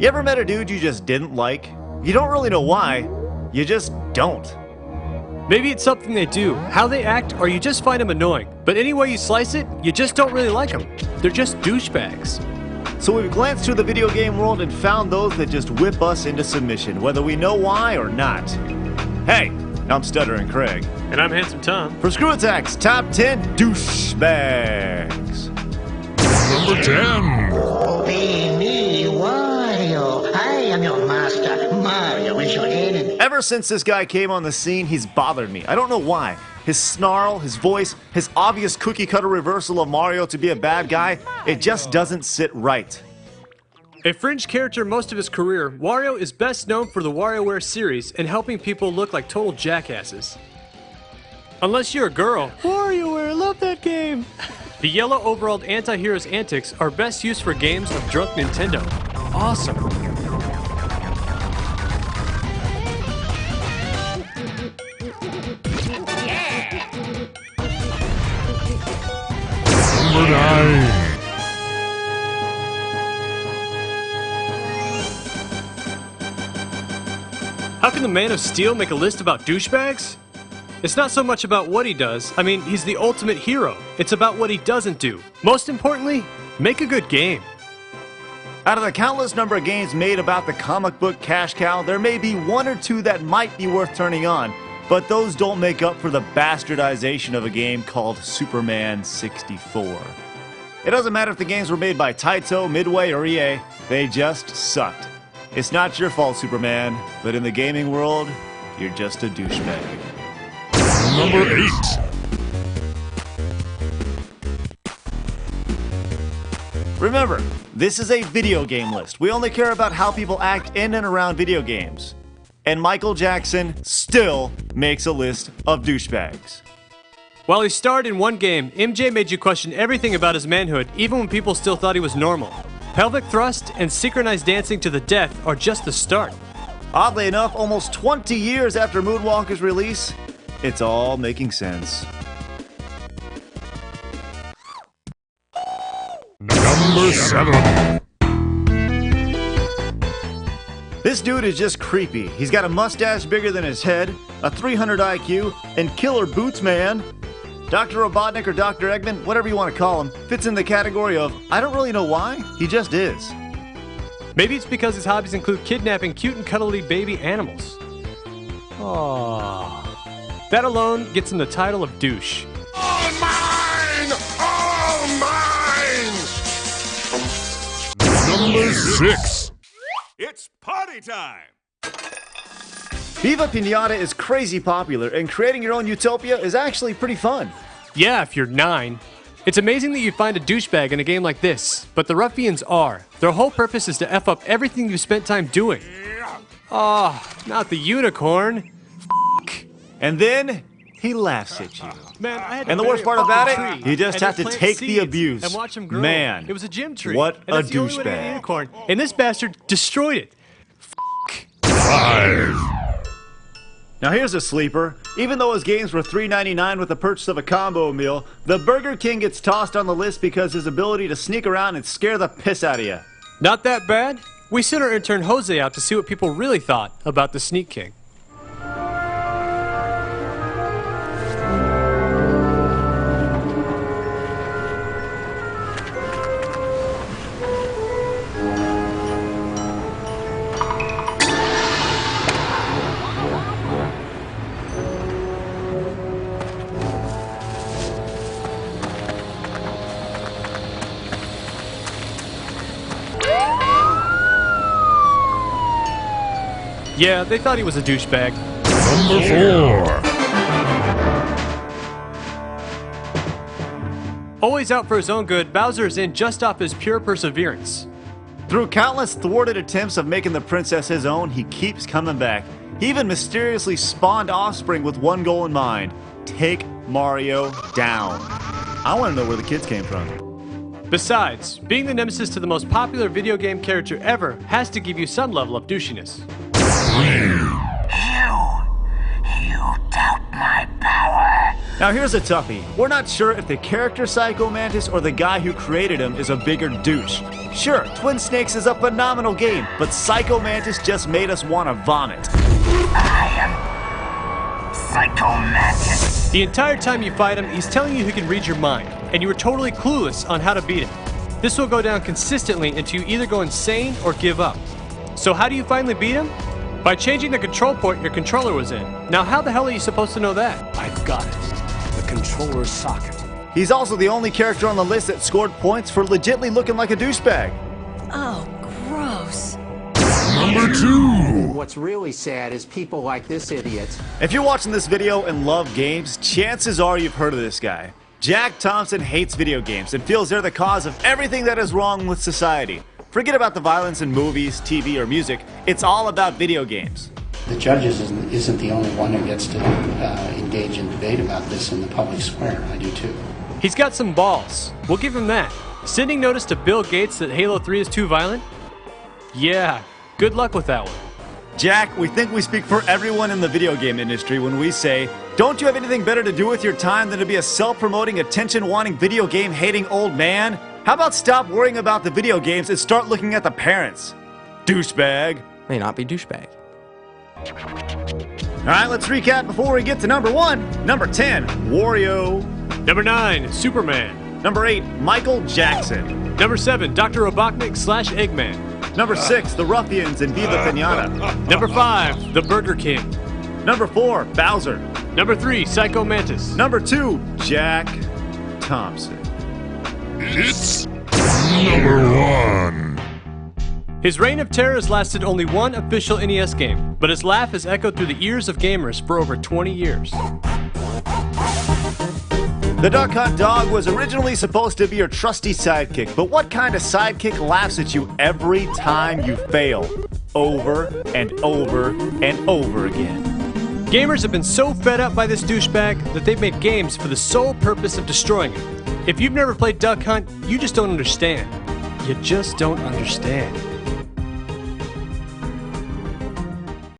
You ever met a dude you just didn't like? You don't really know why, you just don't. Maybe it's something they do, how they act, or you just find them annoying. But any way you slice it, you just don't really like them. They're just douchebags. So we've glanced through the video game world and found those that just whip us into submission, whether we know why or not. Hey, I'm Stuttering Craig. And I'm Handsome Tom. For Screwattack's Top 10 Douchebags. Number 10. Obey me, Wario. I am your master. Mario is your enemy. Ever since this guy came on the scene, he's bothered me. I don't know why. His snarl, his voice, his obvious cookie-cutter reversal of Mario to be a bad guy, it just doesn't sit right. A fringe character most of his career, Wario is best known for the WarioWare series and helping people look like total jackasses. Unless you're a girl. WarioWare, love that game! The yellow overalled anti-hero's antics are best used for games of drunk Nintendo. Awesome. Number 9. How can the Man of Steel make a list about douchebags? It's not so much about what he does. I mean, he's the ultimate hero. It's about what he doesn't do. Most importantly, make a good game. Out of the countless number of games made about the comic book cash cow, there may be one or two that might be worth turning on, but those don't make up for the bastardization of a game called Superman 64. It doesn't matter if the games were made by Taito, Midway, or EA, they just sucked. It's not your fault, Superman, but in the gaming world, you're just a douchebag. Number 8. Remember, this is a video game list. We only care about how people act in and around video games. And Michael Jackson still makes a list of douchebags. While he starred in one game, MJ made you question everything about his manhood, even when people still thought he was normal. Pelvic thrust and synchronized dancing to the death are just the start. Oddly enough, almost 20 years after Moonwalker's release, it's all making sense. Number 7. This dude is just creepy. He's got a mustache bigger than his head, a 300 IQ, and killer boots, man. Dr. Robotnik or Dr. Eggman, whatever you want to call him, fits in the category of, I don't really know why, he just is. Maybe it's because his hobbies include kidnapping cute and cuddly baby animals. Aww. That alone gets him the title of douche. All mine! All mine! Number 6. It's party time! Viva Pinata is crazy popular, and creating your own utopia is actually pretty fun. Yeah, if you're 9. It's amazing that you find a douchebag in a game like this, but the ruffians are. Their whole purpose is to F up everything you spent time doing. Oh, not the unicorn. And then he laughs at you. Man, I had to And the worst part about it, tree you just and have to plant take the seeds abuse. and watch them grow. Man, it was a gym tree. what and a that's the only way to get a douchebag. unicorn. And this bastard destroyed it. 5. Now here's a sleeper. Even though his games were $3.99 with the purchase of a combo meal, the Burger King gets tossed on the list because his ability to sneak around and scare the piss out of you. Not that bad. We sent our intern Jose out to see what people really thought about the Sneak King. Yeah, they thought he was a douchebag. Number 4. Always out for his own good, Bowser is in just off his pure perseverance. Through countless thwarted attempts of making the princess his own, he keeps coming back. He even mysteriously spawned offspring with one goal in mind: take Mario down. I want to know where the kids came from. Besides, being the nemesis to the most popular video game character ever has to give you some level of douchiness. 3. You doubt my power. Now here's a toughie. We're not sure if the character Psycho Mantis or the guy who created him is a bigger douche. Sure, Twin Snakes is a phenomenal game, but Psycho Mantis just made us want to vomit. I am Psycho Mantis. The entire time you fight him, he's telling you he can read your mind, and you are totally clueless on how to beat him. This will go down consistently until you either go insane or give up. So how do you finally beat him? By changing the control port your controller was in. Now how the hell are you supposed to know that? I've got it. The controller socket. He's also the only character on the list that scored points for legitly looking like a douchebag. Oh, gross. Number 2. What's really sad is people like this idiot. If you're watching this video and love games, chances are you've heard of this guy. Jack Thompson hates video games and feels they're the cause of everything that is wrong with society. Forget about the violence in movies, TV, or music. It's all about video games. The judges isn't the only one who gets to engage in debate about this in the public square. I do too. He's got some balls. We'll give him that. Sending notice to Bill Gates that Halo 3 is too violent? Yeah, good luck with that one. Jack, we think we speak for everyone in the video game industry when we say, don't you have anything better to do with your time than to be a self-promoting, attention-wanting, video game-hating old man? How about stop worrying about the video games and start looking at the parents? Douchebag. May not be douchebag. All right, let's recap before we get to number 1. Number 10, Wario. Number 9, Superman. Number 8, Michael Jackson. Number 7, Dr. Robotnik / Eggman. Number 6, The Ruffians and Viva Pinata. Number 5, The Burger King. Number 4, Bowser. Number 3, Psycho Mantis. Number 2, Jack Thompson. It's number 1. His reign of terror has lasted only one official NES game, but his laugh has echoed through the ears of gamers for over 20 years. The Duck Hunt Dog was originally supposed to be your trusty sidekick, but what kind of sidekick laughs at you every time you fail? Over and over and over again. Gamers have been so fed up by this douchebag that they've made games for the sole purpose of destroying him. If you've never played Duck Hunt, you just don't understand. You just don't understand.